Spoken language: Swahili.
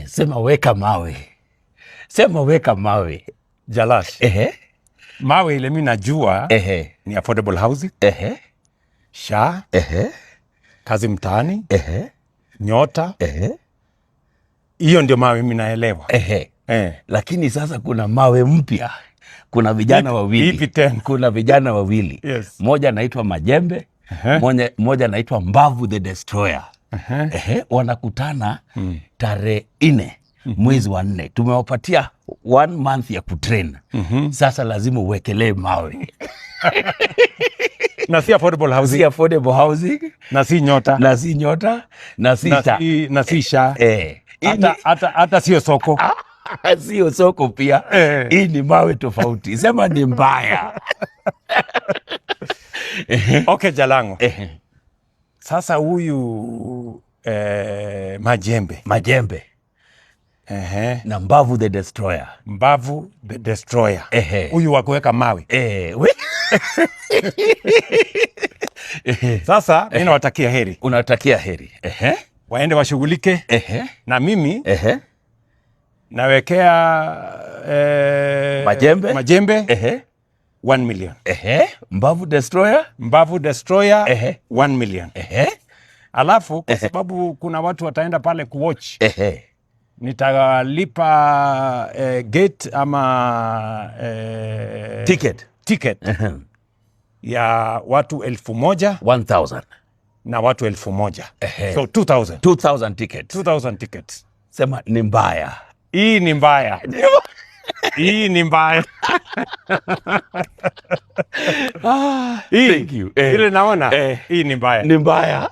Sema weka mawe. Sema weka mawe. Jalash. Mawe ile mimi najua ni affordable housing. SHA. Kazi mtaani. Nyota. Hiyo ndio mawe mimi naelewa. Lakini sasa kuna mawe mpya. Kuna vijana wawili. Kuna vijana wawili. Yes. Moja anaitwa Majembe, moja anaitwa Mbavu the Destroyer. Wanakutana tarehe 4 mwezi wa 4. Tumewapatia 1 month ya kutrain. Sasa lazima uwekelee mawe. Na si affordable housing. Si affordable housing. Na si nyota. Na si nyota. Na si SHA. Na si SHA. Hata sio soko. Sio soko pia. Hii ni mawe tofauti. Sema ni mbaya. Okay, Jalango. Sasa huyu Majembe. Na Mbavu the Destroyer. Mbavu the Destroyer. Huyu wa kuweka mawe. Sasa mimi nawatakia heri. Unatakia heri. Waende washughulike. Na mimi nawekea Majembe 1 million. Mbavu Destroyer 1 million. Alafu kwa sababu kuna watu wataenda pale kuwatch, nitalipa gate ama ticket ya watu 1,000 na watu 1,000. So 2,000 tickets. 2,000 tickets. Sema ni mbaya. Hii ni mbaya. Hii ni mbaya. Thank you. Ile naona hii ni mbaya. Ni mbaya.